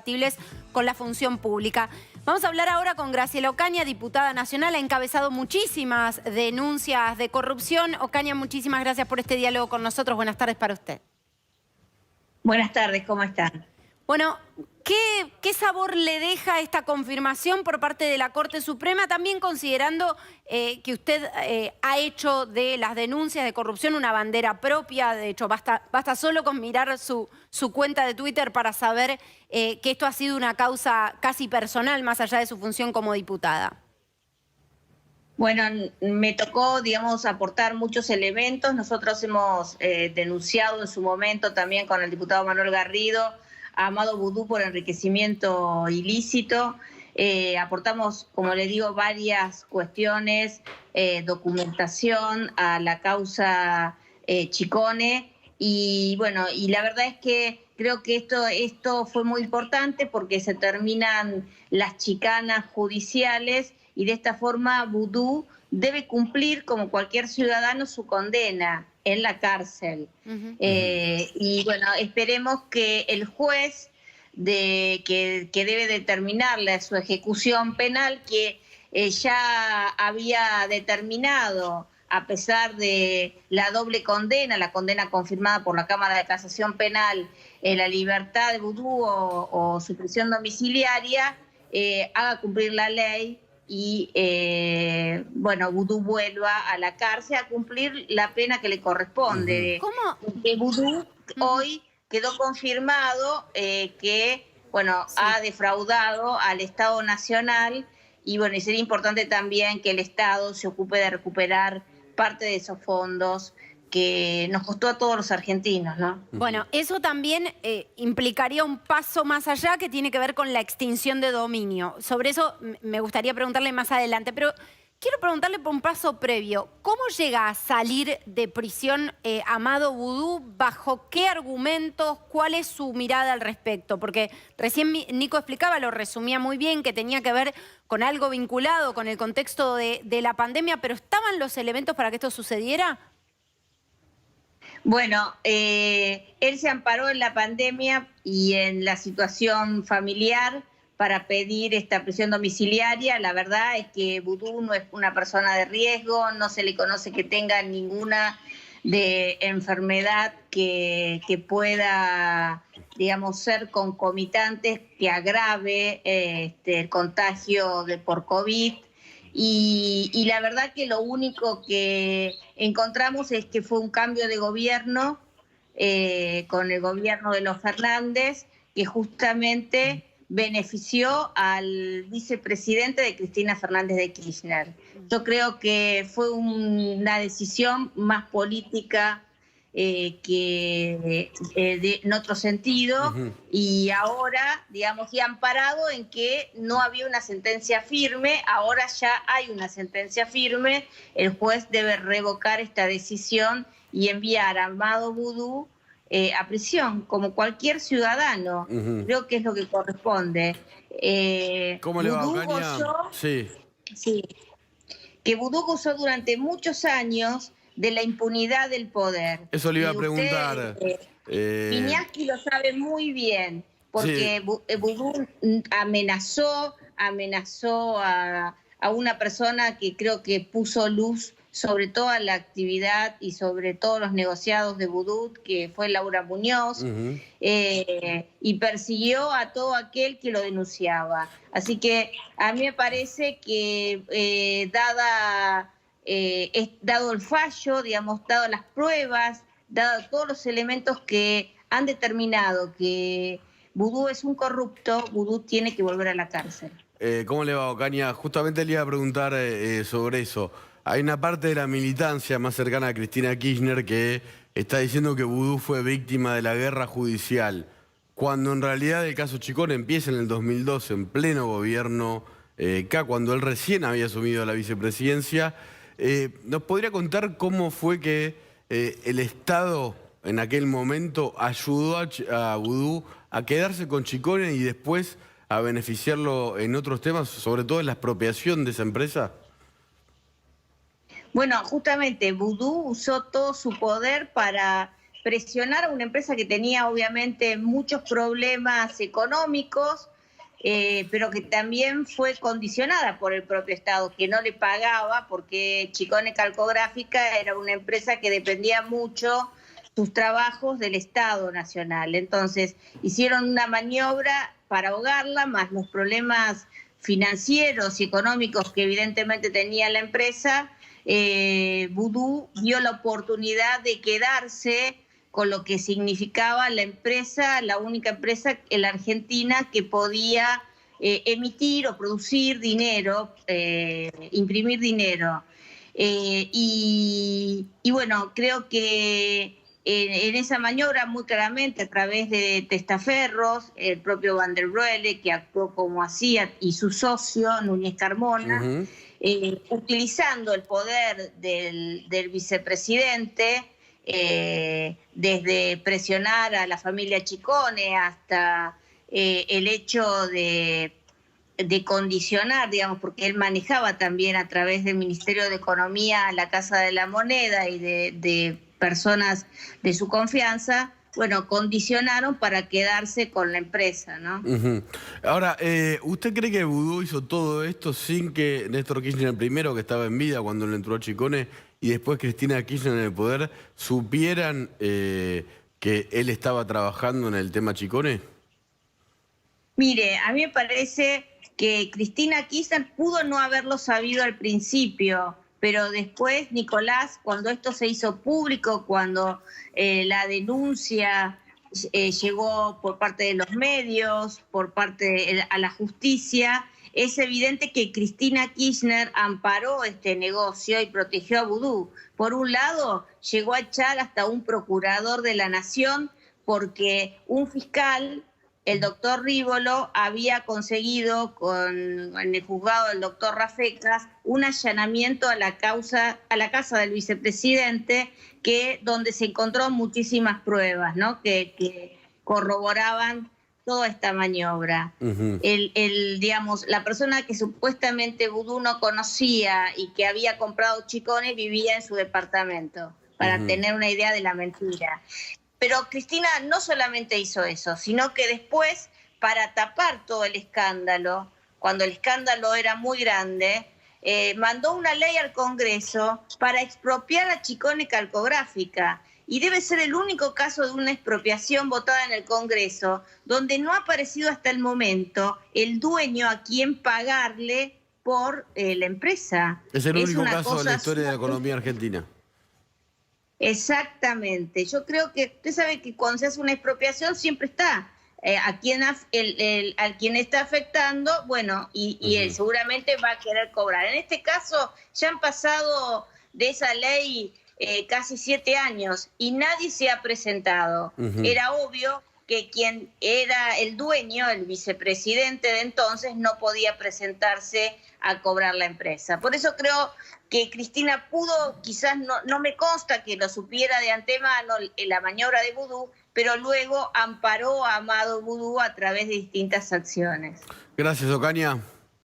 compatibles con la función pública. Vamos a hablar ahora con Graciela Ocaña, diputada nacional. Ha encabezado muchísimas denuncias de corrupción. Ocaña, muchísimas gracias por este diálogo con nosotros. Buenas tardes para usted. Buenas tardes, ¿cómo están? Bueno, ¿qué sabor le deja esta confirmación por parte de la Corte Suprema? También considerando que usted ha hecho de las denuncias de corrupción una bandera propia. De hecho, basta solo con mirar su cuenta de Twitter para saber que esto ha sido una causa casi personal, más allá de su función como diputada. Bueno, me tocó, digamos, aportar muchos elementos. Nosotros hemos denunciado en su momento también con el diputado Manuel Garrido a Amado Vudú por enriquecimiento ilícito. Aportamos, como le digo, varias cuestiones, documentación a la causa Chicone. Y bueno, y la verdad es que creo que esto fue muy importante porque se terminan las chicanas judiciales y de esta forma Vudú debe cumplir como cualquier ciudadano su condena en la cárcel. Y bueno, esperemos que el juez que debe determinarle su ejecución penal, que ya había determinado, a pesar de la doble condena, la condena confirmada por la Cámara de Casación Penal, la libertad de Vudú o su prisión domiciliaria, haga cumplir la ley y, bueno, Vudú vuelva a la cárcel a cumplir la pena que le corresponde. ¿Cómo? Que Vudú hoy quedó confirmado que, bueno, Sí, ha defraudado al Estado Nacional y, bueno, y sería importante también que el Estado se ocupe de recuperar parte de esos fondos que nos costó a todos los argentinos, ¿no? Bueno, eso también implicaría un paso más allá que tiene que ver con la extinción de dominio. Sobre eso me gustaría preguntarle más adelante, pero quiero preguntarle por un paso previo. ¿Cómo llega a salir de prisión Amado Vudú? ¿Bajo qué argumentos? ¿Cuál es su mirada al respecto? Porque recién Nico explicaba, lo resumía muy bien, que tenía que ver con algo vinculado con el contexto de la pandemia, pero ¿estaban los elementos para que esto sucediera? Bueno, él se amparó en la pandemia y en la situación familiar para pedir esta prisión domiciliaria. La verdad es que Vudú no es una persona de riesgo, no se le conoce que tenga ninguna enfermedad que pueda, digamos, ser concomitante, que agrave el contagio por COVID. Y la verdad que lo único que encontramos es que fue un cambio de gobierno con el gobierno de los Fernández, que justamente benefició al vicepresidente de Cristina Fernández de Kirchner. Yo creo que fue una decisión más política en otro sentido, y ahora, digamos, y amparado en que no había una sentencia firme, ahora ya hay una sentencia firme, el juez debe revocar esta decisión y enviar a Amado Vudú a prisión, como cualquier ciudadano. Creo que es lo que corresponde. ¿Cómo le va, Vudú Ocaña? gozó, Sí. sí, que Vudú gozó durante muchos años de la impunidad del poder. Eso le iba Y a preguntar. Iñaki lo sabe muy bien, porque Sí. Vudú amenazó a una persona que creo que puso luz sobre toda la actividad y sobre todos los negociados de Vudú, que fue Laura Muñoz, y persiguió a todo aquel que lo denunciaba. Así que a mí me parece que dado el fallo, digamos, dado las pruebas, dado todos los elementos que han determinado que Vudú es un corrupto, Vudú tiene que volver a la cárcel. ¿Cómo le va, Ocaña? Justamente le iba a preguntar sobre eso. Hay una parte de la militancia más cercana a Cristina Kirchner que está diciendo que Vudú fue víctima de la guerra judicial, cuando en realidad el caso Chicone empieza en el 2012, en pleno gobierno K, cuando él recién había asumido la vicepresidencia. ¿Nos podría contar cómo fue que el Estado en aquel momento ayudó a Vudú a quedarse con Chicone y después a beneficiarlo en otros temas, sobre todo en la expropiación de esa empresa? Bueno, justamente Vudú usó todo su poder para presionar a una empresa que tenía obviamente muchos problemas económicos, pero que también fue condicionada por el propio Estado, que no le pagaba, porque Chicone Calcográfica era una empresa que dependía mucho sus trabajos del Estado Nacional. Entonces hicieron una maniobra para ahogarla, más los problemas financieros y económicos que evidentemente tenía la empresa. Vudú vio la oportunidad de quedarse con lo que significaba la empresa, la única empresa en la Argentina que podía emitir o producir dinero, imprimir dinero. Y bueno, creo que en esa maniobra muy claramente a través de testaferros, el propio Van der Broele, que actuó como hacía, y su socio, Núñez Carmona, utilizando el poder del vicepresidente, desde presionar a la familia Chicone hasta el hecho de condicionar, digamos, porque él manejaba también a través del Ministerio de Economía la Casa de la Moneda y de personas de su confianza, bueno, condicionaron para quedarse con la empresa, ¿no? Ahora, ¿usted cree que Vudú hizo todo esto sin que Néstor Kirchner primero, que estaba en vida cuando le entró a Chicone, y después Cristina Kirchner en el poder, supieran que él estaba trabajando en el tema Chicone? Mire, a mí me parece que Cristina Kirchner pudo no haberlo sabido al principio, pero después Nicolás, cuando esto se hizo público, cuando la denuncia llegó por parte de los medios, por parte a la justicia, es evidente que Cristina Kirchner amparó este negocio y protegió a Vudú. Por un lado, llegó a echar hasta un procurador de la Nación porque un fiscal, el doctor Rívolo, había conseguido en el juzgado del doctor Rafecas un allanamiento a la casa del vicepresidente, donde se encontró muchísimas pruebas, ¿no? que corroboraban toda esta maniobra. Digamos, la persona que supuestamente Vudú no conocía y que había comprado Chicone vivía en su departamento, para tener una idea de la mentira. Pero Cristina no solamente hizo eso, sino que después, para tapar todo el escándalo, cuando el escándalo era muy grande, mandó una ley al Congreso para expropiar a Chicone Calcográfica. Y debe ser el único caso de una expropiación votada en el Congreso donde no ha aparecido hasta el momento el dueño a quien pagarle por la empresa. Es el único caso de la historia de la economía argentina. Exactamente. Yo creo que usted sabe que cuando se hace una expropiación siempre está a quien está afectando, bueno, y él seguramente va a querer cobrar. En este caso ya han pasado de esa ley casi 7 años y nadie se ha presentado. Era obvio que quien era el dueño, el vicepresidente de entonces, no podía presentarse a cobrar la empresa. Por eso creo que Cristina pudo, quizás no me consta que lo supiera de antemano en la maniobra de Vudú, pero luego amparó a Amado Vudú a través de distintas acciones. Gracias, Ocaña.